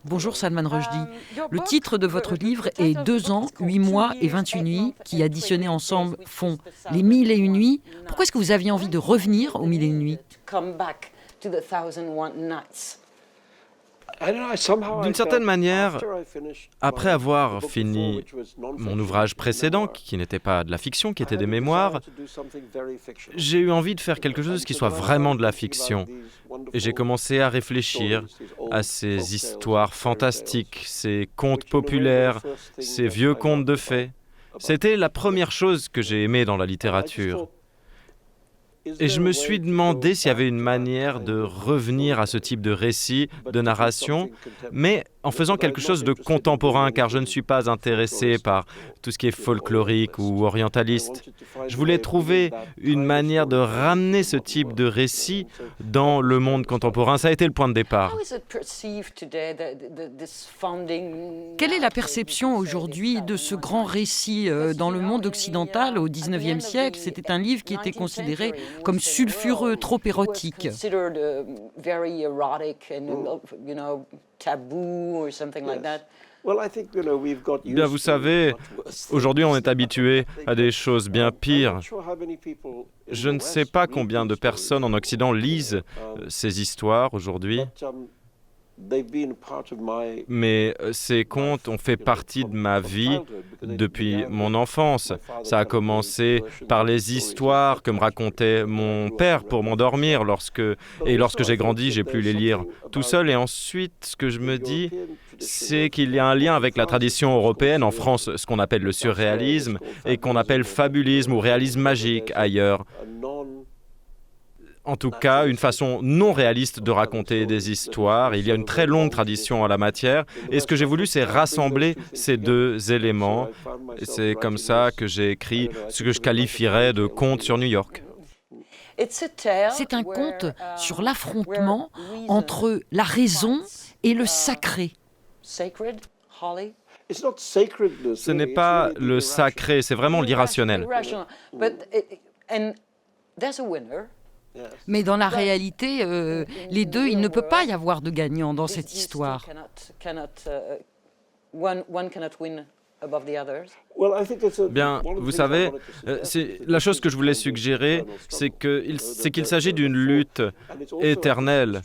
Bonjour Salman Rushdie. Le titre de votre livre est 2 ans, 8 mois et 28 nuits, qui additionnés ensemble font les 1001 nuits. Pourquoi est-ce que vous aviez envie de revenir aux 1001 nuits ? D'une certaine manière, après avoir fini mon ouvrage précédent, qui n'était pas de la fiction, qui était des mémoires, j'ai eu envie de faire quelque chose qui soit vraiment de la fiction. Et j'ai commencé à réfléchir à ces histoires fantastiques, ces contes populaires, ces vieux contes de fées. C'était la première chose que j'ai aimée dans la littérature. Et je me suis demandé s'il y avait une manière de revenir à ce type de récit, de narration, mais en faisant quelque chose de contemporain, car je ne suis pas intéressé par tout ce qui est folklorique ou orientaliste. Je voulais trouver une manière de ramener ce type de récit dans le monde contemporain. Ça a été le point de départ. Quelle est la perception aujourd'hui de ce grand récit dans le monde occidental au XIXe siècle ? C'était un livre qui était considéré comme sulfureux, trop érotique. Bien, vous savez, aujourd'hui on est habitué à des choses bien pires. Je ne sais pas combien de personnes en Occident lisent ces histoires aujourd'hui, mais ces contes ont fait partie de ma vie depuis mon enfance. Ça a commencé par les histoires que me racontait mon père pour m'endormir. Lorsque j'ai grandi, j'ai pu les lire tout seul. Et ensuite, ce que je me dis, c'est qu'il y a un lien avec la tradition européenne. En France, ce qu'on appelle le surréalisme et qu'on appelle fabulisme ou réalisme magique ailleurs. En tout cas, une façon non réaliste de raconter des histoires. Il y a une très longue tradition en la matière. Et ce que j'ai voulu, c'est rassembler ces deux éléments. Et c'est comme ça que j'ai écrit ce que je qualifierais de conte sur New York. C'est un conte sur l'affrontement entre la raison et le sacré. Ce n'est pas le sacré, c'est vraiment l'irrationnel. Mais dans la réalité, les deux, il ne peut pas y avoir de gagnant dans cette histoire. Bien, vous savez, la chose que je voulais suggérer, c'est qu'il s'agit d'une lutte éternelle,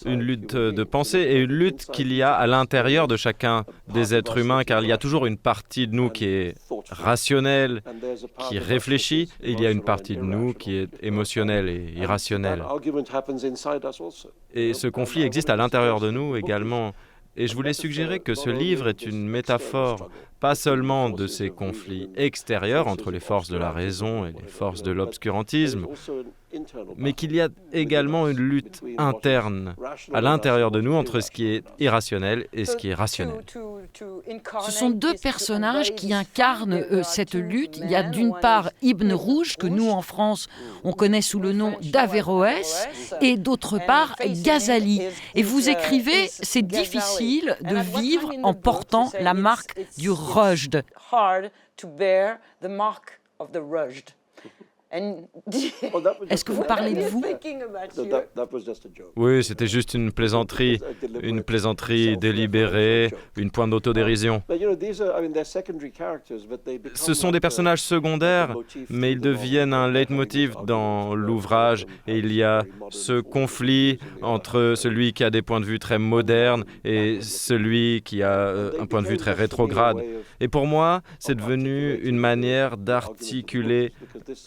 une lutte de pensée et une lutte qu'il y a à l'intérieur de chacun des êtres humains, car il y a toujours une partie de nous qui est rationnelle, qui réfléchit, et il y a une partie de nous qui est émotionnelle et irrationnelle. Et ce conflit existe à l'intérieur de nous également. Et je voulais suggérer que ce livre est une métaphore, pas seulement de ces conflits extérieurs entre les forces de la raison et les forces de l'obscurantisme, mais qu'il y a également une lutte interne à l'intérieur de nous entre ce qui est irrationnel et ce qui est rationnel. Ce sont deux personnages qui incarnent cette lutte. Il y a d'une part Ibn Rouge, que nous en France, on connaît sous le nom d'Averroès, et d'autre part Ghazali. Et vous écrivez, c'est difficile de vivre en portant la marque du Rushd. Est-ce que vous parlez de vous ? Oui, c'était juste une plaisanterie délibérée, une pointe d'autodérision. Ce sont des personnages secondaires, mais ils deviennent un leitmotiv dans l'ouvrage. Et il y a ce conflit entre celui qui a des points de vue très modernes et celui qui a un point de vue très rétrograde. Et pour moi, c'est devenu une manière d'articuler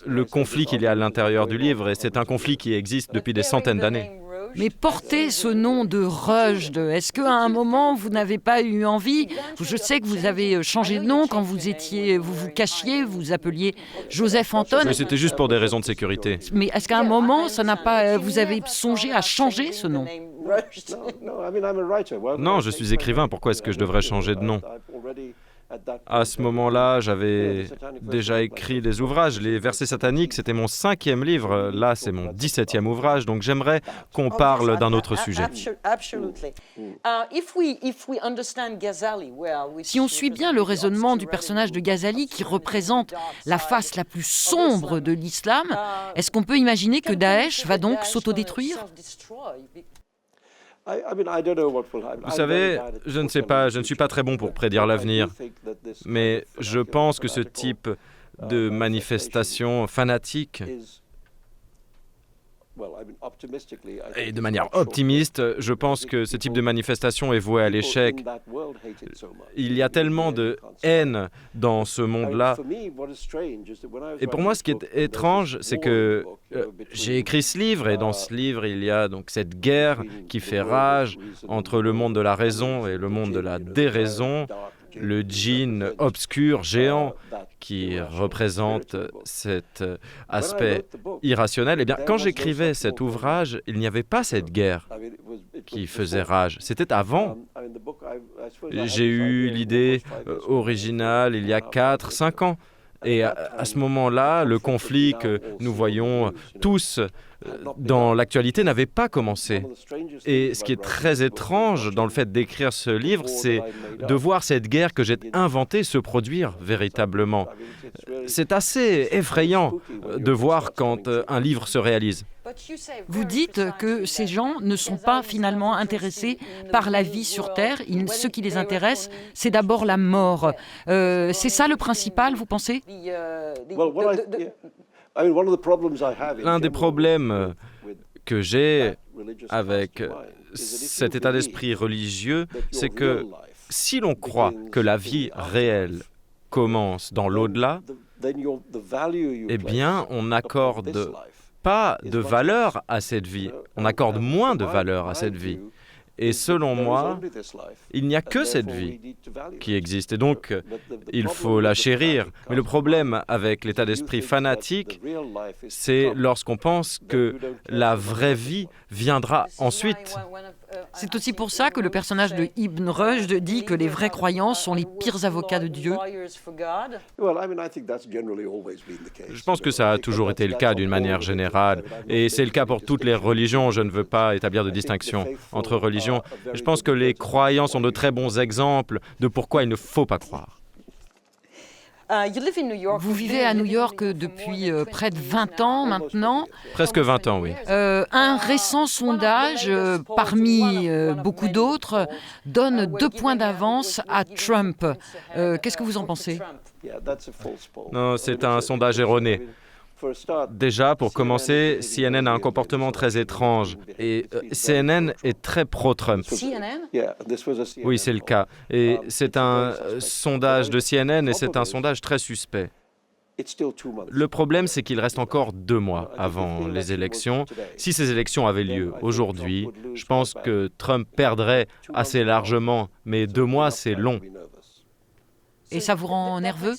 le conflit qu'il y a à l'intérieur du livre, et c'est un conflit qui existe depuis des centaines d'années. Mais porter ce nom de Rushd, est-ce qu'à un moment, vous n'avez pas eu envie ? Je sais que vous avez changé de nom quand vous vous cachiez, vous appeliez Joseph Anton. Mais c'était juste pour des raisons de sécurité. Mais est-ce qu'à un moment, vous avez songé à changer ce nom ? Non, je suis écrivain, pourquoi est-ce que je devrais changer de nom ? À ce moment-là, j'avais déjà écrit des ouvrages. Les versets sataniques, c'était mon 5e livre. Là, c'est mon 17e ouvrage. Donc, j'aimerais qu'on parle d'un autre sujet. Si on suit bien le raisonnement du personnage de Ghazali, qui représente la face la plus sombre de l'islam, est-ce qu'on peut imaginer que Daesh va donc s'autodétruire ? Vous savez, je ne sais pas, je ne suis pas très bon pour prédire l'avenir, mais je pense que ce type de manifestation fanatique, et de manière optimiste, je pense que ce type de manifestation est voué à l'échec. Il y a tellement de haine dans ce monde-là. Et pour moi, ce qui est étrange, c'est que j'ai écrit ce livre, et dans ce livre, il y a donc cette guerre qui fait rage entre le monde de la raison et le monde de la déraison, le djinn obscur, géant, qui représente cet aspect irrationnel. Eh bien, quand j'écrivais cet ouvrage, il n'y avait pas cette guerre qui faisait rage. C'était avant. J'ai eu l'idée originale il y a 4-5 ans. Et à ce moment-là, le conflit que nous voyons tous dans l'actualité n'avait pas commencé. Et ce qui est très étrange dans le fait d'écrire ce livre, c'est de voir cette guerre que j'ai inventée se produire véritablement. C'est assez effrayant de voir quand un livre se réalise. Vous dites que ces gens ne sont pas finalement intéressés par la vie sur Terre. Ce qui les intéresse, c'est d'abord la mort. C'est ça le principal, vous pensez ? L'un des problèmes que j'ai avec cet état d'esprit religieux, c'est que si l'on croit que la vie réelle commence dans l'au-delà, eh bien, on n'accorde pas de valeur à cette vie. On accorde moins de valeur à cette vie. Et selon moi, il n'y a que cette vie qui existe. Et donc, il faut la chérir. Mais le problème avec l'état d'esprit fanatique, c'est lorsqu'on pense que la vraie vie viendra ensuite. C'est aussi pour ça que le personnage de Ibn Rushd dit que les vrais croyants sont les pires avocats de Dieu. Je pense que ça a toujours été le cas d'une manière générale. Et c'est le cas pour toutes les religions. Je ne veux pas établir de distinction entre religions. Je pense que les croyants sont de très bons exemples de pourquoi il ne faut pas croire. Vous vivez à New York depuis près de 20 ans maintenant. Presque 20 ans, oui. Un récent sondage, parmi beaucoup d'autres, donne 2 points d'avance à Trump. Qu'est-ce que vous en pensez ? Non, c'est un sondage erroné. Déjà, pour commencer, CNN a un comportement très étrange. Et CNN est très pro-Trump. CNN ? Oui, c'est le cas. Et c'est un sondage de CNN et c'est un sondage très suspect. Le problème, c'est qu'il reste encore 2 mois avant les élections. Si ces élections avaient lieu aujourd'hui, je pense que Trump perdrait assez largement. Mais 2 mois, c'est long. Et ça vous rend nerveux ?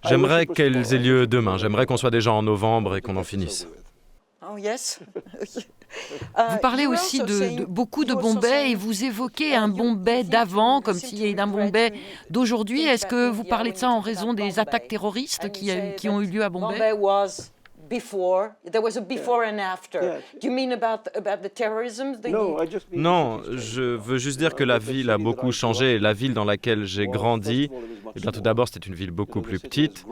J'aimerais qu'elles aient lieu demain. J'aimerais qu'on soit déjà en novembre et qu'on en finisse. Oh yes. Vous parlez aussi de beaucoup de Bombay et vous évoquez un Bombay d'avant comme s'il y avait un Bombay d'aujourd'hui. Est-ce que vous parlez de ça en raison des attaques terroristes qui ont eu lieu à Bombay ? Non, je veux juste dire que la ville a beaucoup changé. La ville dans laquelle j'ai grandi, eh bien, tout d'abord, c'était une ville beaucoup plus petite.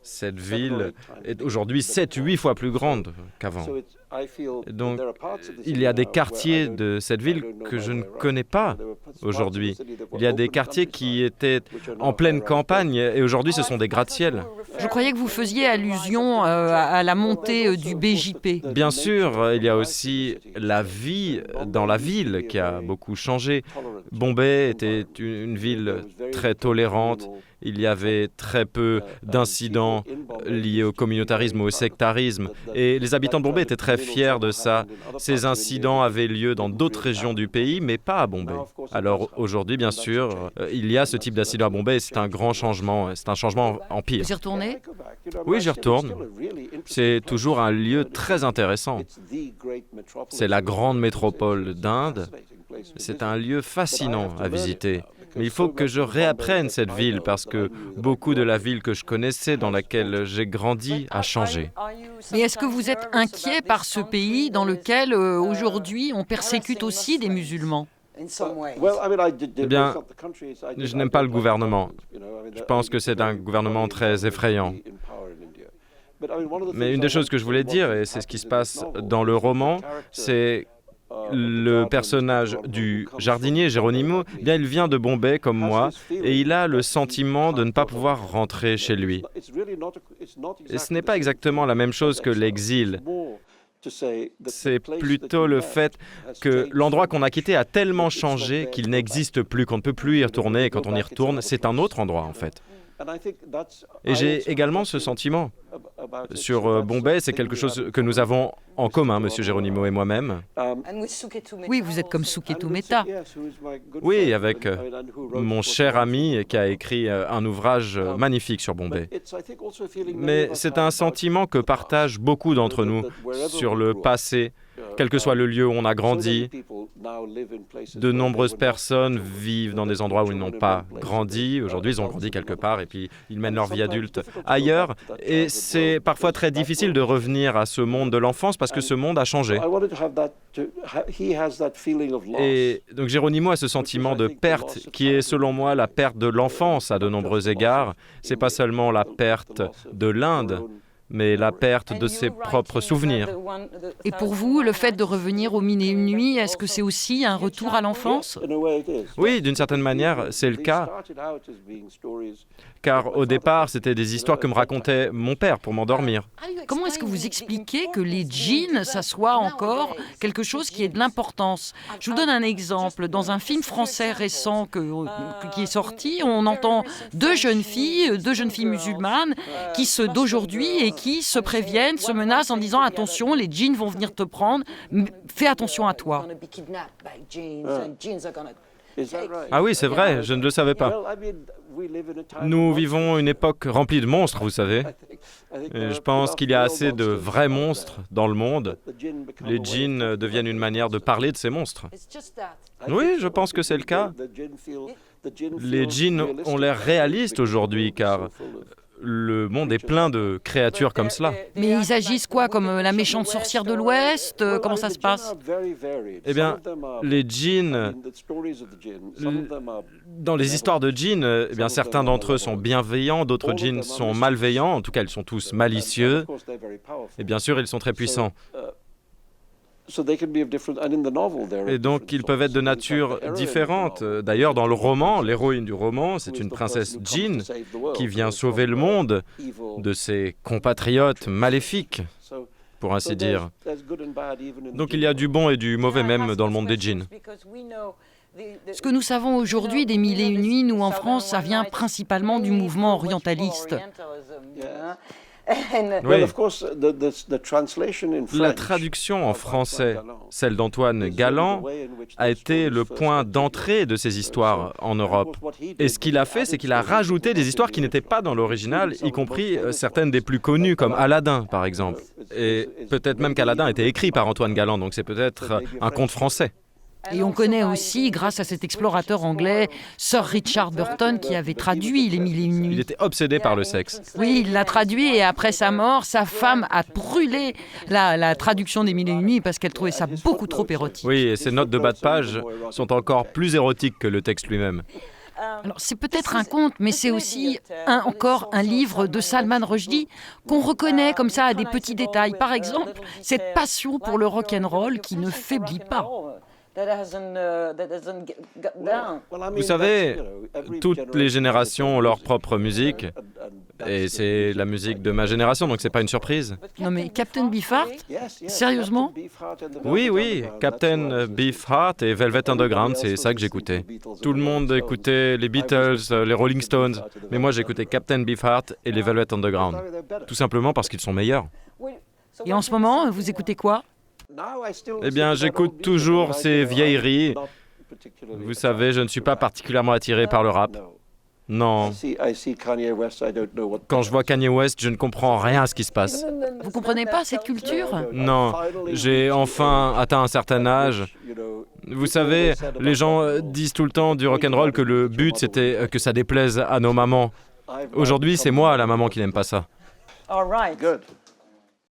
Cette ville est aujourd'hui 7-8 fois plus grande qu'avant. Donc, il y a des quartiers de cette ville que je ne connais pas aujourd'hui. Il y a des quartiers qui étaient en pleine campagne et aujourd'hui, ce sont des gratte-ciel. Je croyais que vous faisiez allusion à la montée du BJP. Bien sûr, il y a aussi la vie dans la ville qui a beaucoup changé. Bombay était une ville très tolérante. Il y avait très peu d'incidents liés au communautarisme ou au sectarisme. Et les habitants de Bombay étaient très fiers de ça. Ces incidents avaient lieu dans d'autres régions du pays, mais pas à Bombay. Alors aujourd'hui, bien sûr, il y a ce type d'incident à Bombay et c'est un grand changement. C'est un changement en pire. Vous y retournez ? Oui, j'y retourne. C'est toujours un lieu très intéressant. C'est la grande métropole d'Inde. C'est un lieu fascinant à visiter. Mais il faut que je réapprenne cette ville parce que beaucoup de la ville que je connaissais, dans laquelle j'ai grandi, a changé. Mais est-ce que vous êtes inquiet par ce pays dans lequel aujourd'hui on persécute aussi des musulmans ? Eh bien, je n'aime pas le gouvernement. Je pense que c'est un gouvernement très effrayant. Mais une des choses que je voulais dire, et c'est ce qui se passe dans le roman, c'est Le personnage du jardinier Geronimo, eh bien, il vient de Bombay comme moi et il a le sentiment de ne pas pouvoir rentrer chez lui. Et ce n'est pas exactement la même chose que l'exil. C'est plutôt le fait que l'endroit qu'on a quitté a tellement changé qu'il n'existe plus, qu'on ne peut plus y retourner, et quand on y retourne, c'est un autre endroit en fait. Et j'ai également ce sentiment. Sur Bombay, c'est quelque chose que nous avons en commun, M. Geronimo et moi-même. Oui, vous êtes comme Suketu Mehta. Oui, avec mon cher ami qui a écrit un ouvrage magnifique sur Bombay. Mais c'est un sentiment que partagent beaucoup d'entre nous sur le passé, quel que soit le lieu où on a grandi. De nombreuses personnes vivent dans des endroits où ils n'ont pas grandi. Aujourd'hui, ils ont grandi quelque part et puis ils mènent leur vie adulte ailleurs. Et c'est parfois très difficile de revenir à ce monde de l'enfance parce que ce monde a changé. Et donc Geronimo a ce sentiment de perte qui est selon moi la perte de l'enfance à de nombreux égards. C'est pas seulement la perte de l'Inde, mais la perte de ses propres souvenirs. Et pour vous, le fait de revenir aux Mille et une nuits, est-ce que c'est aussi un retour à l'enfance ? Oui, d'une certaine manière, c'est le cas. Car au départ, c'était des histoires que me racontait mon père pour m'endormir. Comment est-ce que vous expliquez que les djinns, ça soit encore quelque chose qui ait de l'importance ? Je vous donne un exemple. Dans un film français récent qui est sorti, on entend deux jeunes filles musulmanes d'aujourd'hui et qui se préviennent, se menacent en disant « Attention, les djinns vont venir te prendre, fais attention à toi ». Ah oui, c'est vrai, je ne le savais pas. Nous vivons une époque remplie de monstres, vous savez. Et je pense qu'il y a assez de vrais monstres dans le monde. Les djinns deviennent une manière de parler de ces monstres. Oui, je pense que c'est le cas. Les djinns ont l'air réalistes aujourd'hui, car le monde est plein de créatures comme cela. Mais ils agissent quoi, comme la méchante sorcière de l'Ouest ? Comment ça se passe ? Eh bien, les djinns, dans les histoires de djinns, eh bien, certains d'entre eux sont bienveillants, d'autres djinns sont malveillants, en tout cas ils sont tous malicieux, et bien sûr ils sont très puissants. Et donc, ils peuvent être de nature différente. D'ailleurs, dans le roman, l'héroïne du roman, c'est une princesse djinn qui vient sauver le monde de ses compatriotes maléfiques, pour ainsi dire. Donc, il y a du bon et du mauvais même dans le monde des djinns. Ce que nous savons aujourd'hui des Mille et une nuits, nous en France, ça vient principalement du mouvement orientaliste. Oui. La traduction en français, celle d'Antoine Galland, a été le point d'entrée de ces histoires en Europe. Et ce qu'il a fait, c'est qu'il a rajouté des histoires qui n'étaient pas dans l'original, y compris certaines des plus connues, comme Aladdin, par exemple. Et peut-être même qu'Aladdin a été écrit par Antoine Galland, donc c'est peut-être un conte français. Et on connaît aussi, grâce à cet explorateur anglais, Sir Richard Burton, qui avait traduit Les Mille et une nuits. Il était obsédé par le sexe. Oui, il l'a traduit et après sa mort, sa femme a brûlé la traduction des Mille et une nuits parce qu'elle trouvait ça beaucoup trop érotique. Oui, et ses notes de bas de page sont encore plus érotiques que le texte lui-même. Alors, c'est peut-être un conte, mais c'est aussi encore un livre de Salman Rushdie qu'on reconnaît comme ça à des petits détails. Par exemple, cette passion pour le rock'n'roll qui ne faiblit pas. Vous savez, toutes les générations ont leur propre musique, et c'est la musique de ma génération, donc c'est pas une surprise. Non mais Captain Beefheart ? Sérieusement ? Oui, Captain Beefheart et Velvet Underground, c'est ça que j'écoutais. Tout le monde écoutait les Beatles, les Rolling Stones, mais moi j'écoutais Captain Beefheart et les Velvet Underground, tout simplement parce qu'ils sont meilleurs. Et en ce moment, vous écoutez quoi ? Eh bien, j'écoute toujours ces vieilleries. Vous savez, je ne suis pas particulièrement attiré par le rap. Non. Quand je vois Kanye West, je ne comprends rien à ce qui se passe. Vous comprenez pas cette culture ? Non. J'ai enfin atteint un certain âge. Vous savez, les gens disent tout le temps du rock'n'roll que le but, c'était que ça déplaise à nos mamans. Aujourd'hui, c'est moi, la maman, qui n'aime pas ça.